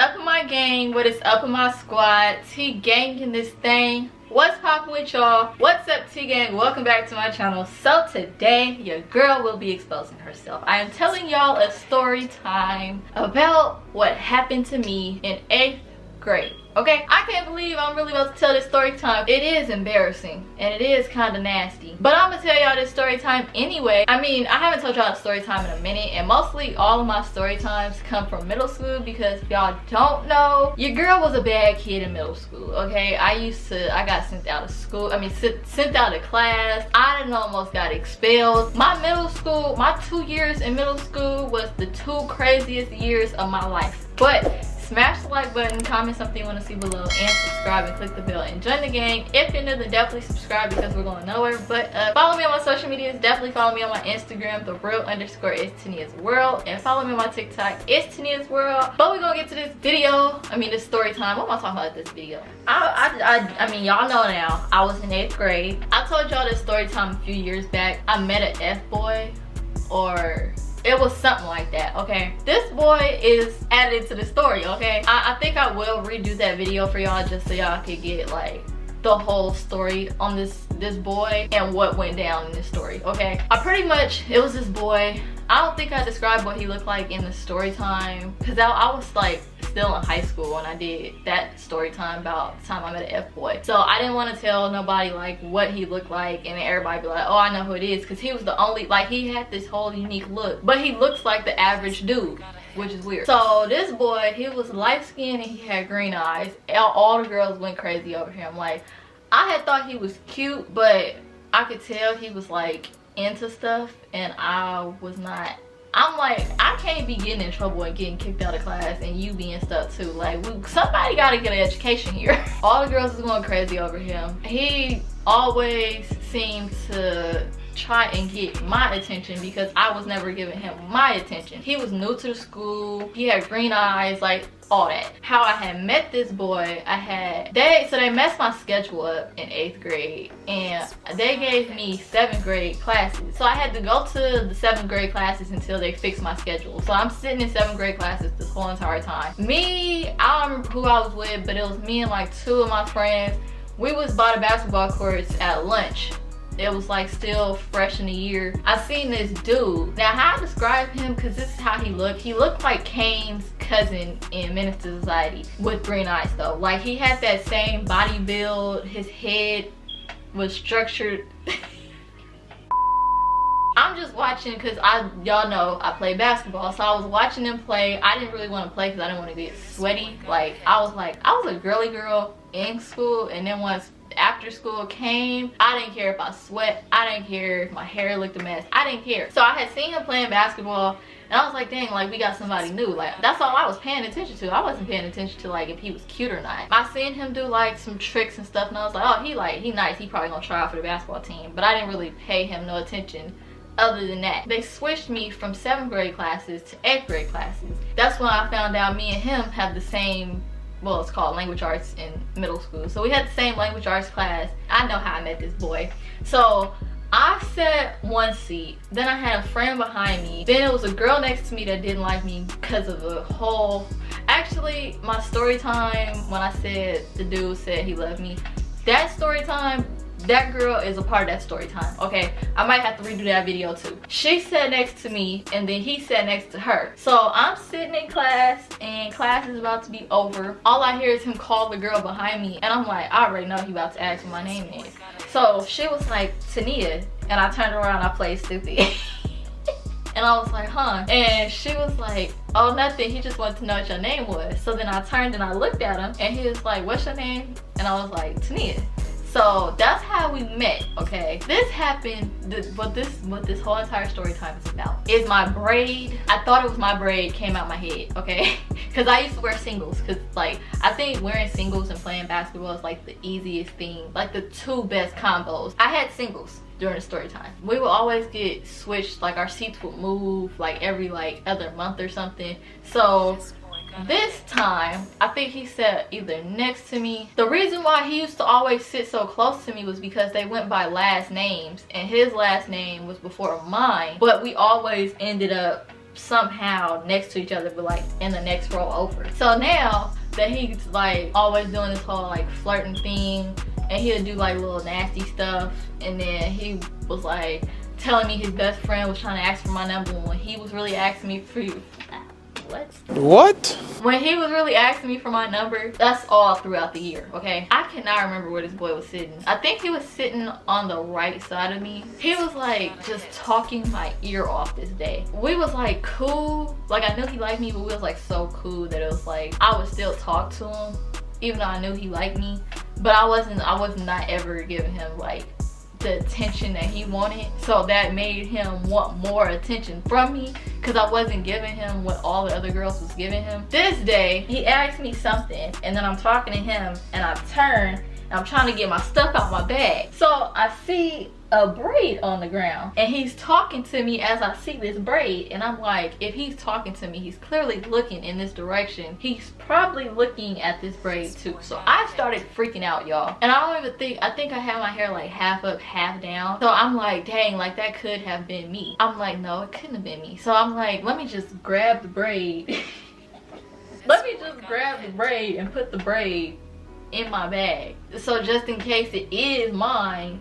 up in my gang? What is up in my squad? T gang in this thing. What's poppin' with y'all? What's up, T gang? Welcome back to my channel. So today your girl will be exposing herself. I am telling y'all a story time about what happened to me in 8th grade. Okay, I can't believe I'm really about to tell this story time. It is embarrassing and it is kind of nasty, but I'm gonna tell y'all this story time anyway. I mean, I haven't told y'all a story time in a minute, and mostly all of my story times come from middle school because if y'all don't know, your girl was a bad kid in middle school. Okay, I got sent out of school. I mean, sent out of class. I done almost got expelled. My 2 years in middle school was the 2 craziest years of my life. But smash the like button, comment something you want to see below, and subscribe and click the bell and join the gang. If you're new, then definitely subscribe because we're going nowhere. But follow me on my social medias. Definitely follow me on my Instagram, _is_Tania's_world, and follow me on my TikTok, it's Tania's world. But we're gonna get to this video. I mean, this story time. What am I talking about this video? I mean, y'all know now. I was in 8th grade. I told y'all this story time a few years back. I met an F-boy, or it was something like that. Okay, this boy is added to the story. Okay, I think I will redo that video for y'all just so y'all could get like the whole story on this boy and what went down in this story. Okay, it was this boy. I don't think I described what he looked like in the story time because I was like still in high school when I did that story time about the time I met an F-boy. So I didn't want to tell nobody like what he looked like and then everybody be like, oh, I know who it is, because he was the only, like, he had this whole unique look, but he looks like the average dude, which is weird. So this boy, he was light skinned and he had green eyes. All the girls went crazy over him. Like, I had thought he was cute, but I could tell he was like into stuff and I was not. I'm like, I can't be getting in trouble and getting kicked out of class and you being stuff too. Like, somebody gotta get an education here. All the girls was going crazy over him. He always seemed to try and get my attention because I was never giving him my attention. He was new to the school. He had green eyes, like all that. How I had met this boy, they messed my schedule up in 8th grade and they gave me 7th grade classes. So I had to go to the 7th grade classes until they fixed my schedule. So I'm sitting in 7th grade classes this whole entire time. I don't remember who I was with, but it was me and like 2 of my friends. We was by the basketball courts at lunch. It was like still fresh in the year. I seen this dude. Now, how I describe him, because this is how he looked. He looked like Kane's cousin in Menace to Society with green eyes though. Like, he had that same body build. His head was structured. I'm just watching because y'all know I play basketball, so I was watching them play. I didn't really want to play because I didn't want to get sweaty. Like, I was a girly girl in school, and then once after school came, I didn't care if I sweat. I didn't care if my hair looked a mess. I didn't care. So I had seen him playing basketball and I was like, dang, like, we got somebody new. Like, that's all I was paying attention to. I wasn't paying attention to like if he was cute or not. I seen him do like some tricks and stuff and I was like, oh, he nice. He probably gonna try out for the basketball team. But I didn't really pay him no attention other than that. They switched me from 7th grade classes to 8th grade classes. That's when I found out me and him have the same, well, it's called language arts in middle school. So we had the same language arts class. I know how I met this boy. So I sat one seat, then I had a friend behind me, then it was a girl next to me that didn't like me because of the whole, actually my story time when I said the dude said he loved me, that story time, that girl is a part of that story time. Okay, I might have to redo that video too. She sat next to me and then he sat next to her. So I'm sitting in class and class is about to be over. All I hear is him call the girl behind me and I'm like, I already know he about to ask what my name is. So she was like, Tania, and I turned around, I played stupid. And I was like, huh? And she was like, oh, nothing, he just wanted to know what your name was. So then I turned and I looked at him and he was like, what's your name? And I was like, Tania. So that's how we met. Okay, this happened. What this whole entire story time is about is my braid. I thought it was my braid came out my head. Okay, because I used to wear singles, because like I think wearing singles and playing basketball is like the easiest thing, like the 2 best combos. I had singles during the story time. We would always get switched, like our seats would move like every like other month or something. So this time, I think he sat either next to me. The reason why he used to always sit so close to me was because they went by last names and his last name was before mine, but we always ended up somehow next to each other, but like in the next row over. So now that he's like always doing this whole like flirting thing, and he'll do like little nasty stuff, and then he was like telling me his best friend was trying to ask for my number when he was really asking me for what? When he was really asking me for my number. That's all throughout the year, okay? I cannot remember where this boy was sitting. I think he was sitting on the right side of me. He was like just talking my ear off this day. We was like cool. Like I knew he liked me, but we was like so cool that it was like I would still talk to him even though I knew he liked me. But I was not ever giving him like the attention that he wanted, so that made him want more attention from me because I wasn't giving him what all the other girls was giving him. This day he asked me something, and then I'm talking to him, and I turn and I'm trying to get my stuff out my bag, so I see a braid on the ground, and he's talking to me as I see this braid, and I'm like, if he's talking to me, he's clearly looking in this direction. He's probably looking at this braid too. So I started freaking out, y'all, and I don't even think, I think I had my hair like half up, half down. So I'm like, dang, like that could have been me. I'm like, no, it couldn't have been me. So I'm like, let me just grab the braid. Let me just grab the braid and put the braid in my bag, so just in case it is mine.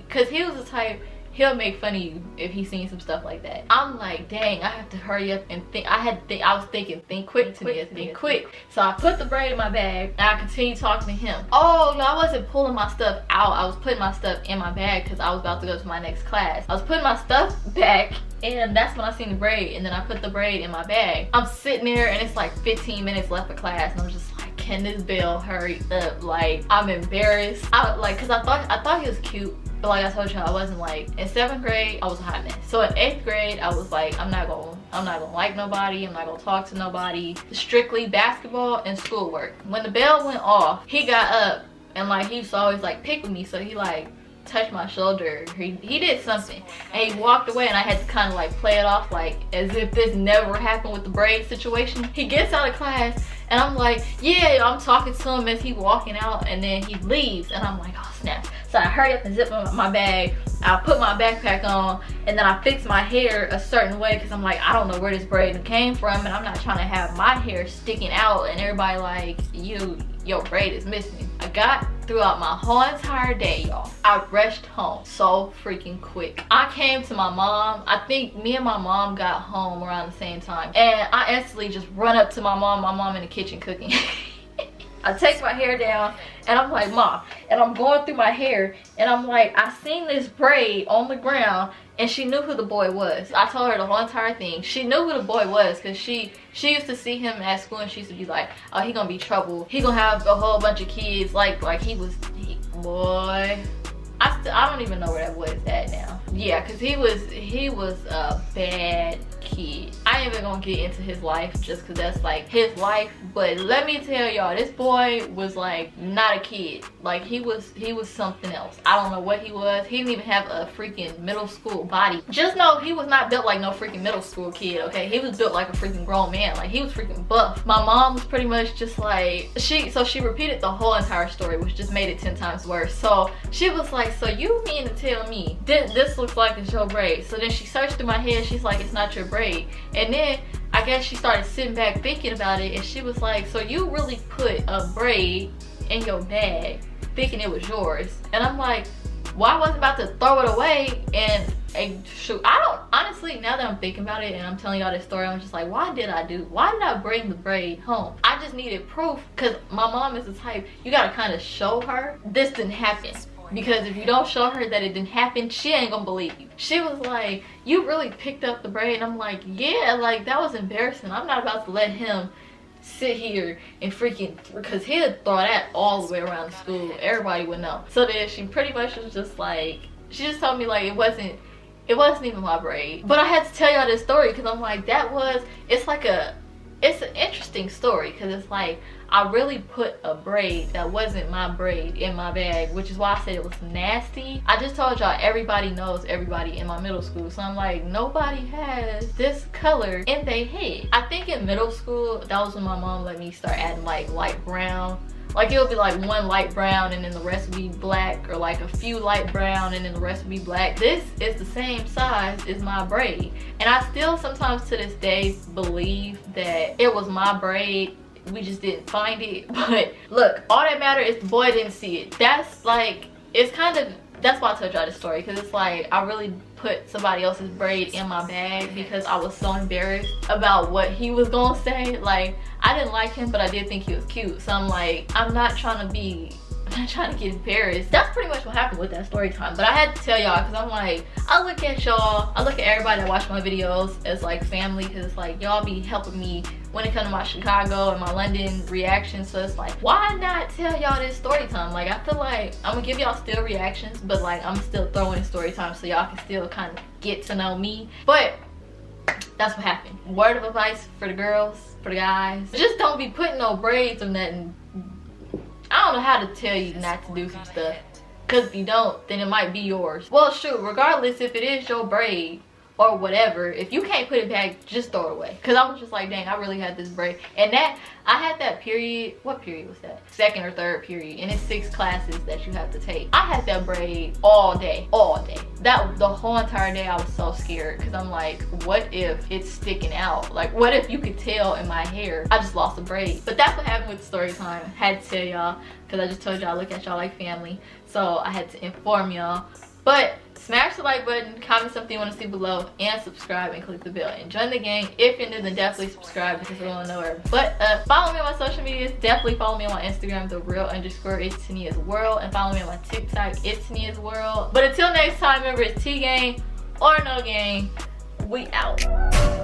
Cause he was the type, he'll make fun of you if he's seen some stuff like that. I'm like, dang, I have to hurry up and think. I was thinking, think quick to me, think quick. So I put the braid in my bag, and I continued talking to him. Oh no, I wasn't pulling my stuff out. I was putting my stuff in my bag because I was about to go to my next class. I was putting my stuff back, and that's when I seen the braid, and then I put the braid in my bag. I'm sitting there, and it's like 15 minutes left of class, and I'm just like, can this bill hurry up? Like, I'm embarrassed. Cause I thought he was cute, but like I told you, I wasn't like, in 7th grade I was a hot mess. So in 8th grade I was like, I'm not gonna like nobody, I'm not gonna talk to nobody, strictly basketball and schoolwork. When the bell went off, he got up, and like he used to always like pick with me, so he like touched my shoulder, he did something, and he walked away, and I had to kind of like play it off like as if this never happened with the braid situation. He gets out of class, and I'm like, yeah, I'm talking to him as he walking out, and then he leaves, and I'm like, oh snap. So I hurry up and zip my bag, I put my backpack on, and then I fix my hair a certain way because I'm like, I don't know where this braid came from, and I'm not trying to have my hair sticking out and everybody like, your braid is missing. I got throughout my whole entire day, y'all. I rushed home so freaking quick. I came to my mom. I think me and my mom got home around the same time, and I instantly just run up to my mom in the kitchen cooking. I take my hair down, and I'm like, Mom, and I'm going through my hair, and I'm like, I seen this braid on the ground, and she knew who the boy was. I told her the whole entire thing. She knew who the boy was because she used to see him at school, and she used to be like, oh, he gonna be trouble. He gonna have a whole bunch of kids. Like boy. I don't even know where that boy is at now. Yeah, because he was a bad kid. I ain't even gonna get into his life just because that's like his life, but let me tell y'all, this boy was like not a kid. Like he was something else. I don't know what he was. He didn't even have a freaking middle school body. Just know he was not built like no freaking middle school kid, okay? He was built like a freaking grown man. Like he was freaking buff. My mom was pretty much just like, she repeated the whole entire story, which just made it 10 times worse. So she was like, so you mean to tell me this looks like it's your braid? So then she searched through my head. She's like, it's not your braid. And then I guess she started sitting back thinking about it, and she was like, so you really put a braid in your bag thinking it was yours? And I'm like, well, I wasn't about to throw it away and shoot. I don't, honestly, now that I'm thinking about it and I'm telling y'all this story, I'm just like, why did I bring the braid home? I just needed proof, because my mom is the type, you gotta kind of show her this didn't happen. Because if you don't show her that it didn't happen, she ain't gonna believe you. She was like, you really picked up the braid? And I'm like, yeah, like that was embarrassing. I'm not about to let him sit here and freaking, because he'll throw that all the way around the school. Everybody would know. So then she pretty much was just like, she just told me like it wasn't even my braid. But I had to tell y'all this story because I'm like, it's an interesting story, because it's like, I really put a braid that wasn't my braid in my bag, which is why I said it was nasty. I just told y'all everybody knows everybody in my middle school, so I'm like, nobody has this color in their head. I think in middle school, that was when my mom let me start adding like light brown Like it would be like one light brown and then the rest would be black, or like a few light brown and then the rest would be black. This is the same size as my braid, and I still sometimes to this day believe that it was my braid, we just didn't find it. But look, all that matter is the boy didn't see it. That's like, it's kind of, that's why I told y'all this story, because it's like I really put somebody else's braid in my bag because I was so embarrassed about what he was gonna say. Like, I didn't like him, but I did think he was cute, so I'm like, I'm not trying to get embarrassed. That's pretty much what happened with that story time. But I had to tell y'all, because I'm like, I look at y'all, I look at everybody that watch my videos as like family, because it's like y'all be helping me when it comes to my Chicago and my London reactions. So it's like, why not tell y'all this story time? Like, I feel like I'm gonna give y'all still reactions, but like I'm still throwing story time so y'all can still kind of get to know me. But that's what happened. Word of advice for the girls, for the guys, just don't be putting no braids or nothing. I don't know how to tell you not to do some stuff, because if you don't, then it might be yours. Well, shoot, regardless if it is your braid or whatever, if you can't put it back, just throw it away. Because I was just like, dang, I really had this braid. And that, I had that period, what period was that? Second or third period, and it's 6 classes that you have to take. I had that braid all day, all day. The whole entire day I was so scared, because I'm like, what if it's sticking out? Like, what if you could tell in my hair I just lost a braid? But that's what happened with story time. I had to tell y'all, because I just told y'all I look at y'all like family, so I had to inform y'all. But smash the like button, comment something you want to see below, and subscribe and click the bell and join the gang. If you're new, then definitely subscribe, because we don't know where. But follow me on my social medias. Definitely follow me on my Instagram, _it's Tania's World, and follow me on my TikTok, it's Tania's World. But until next time, remember, it's T gang or no gang. We out.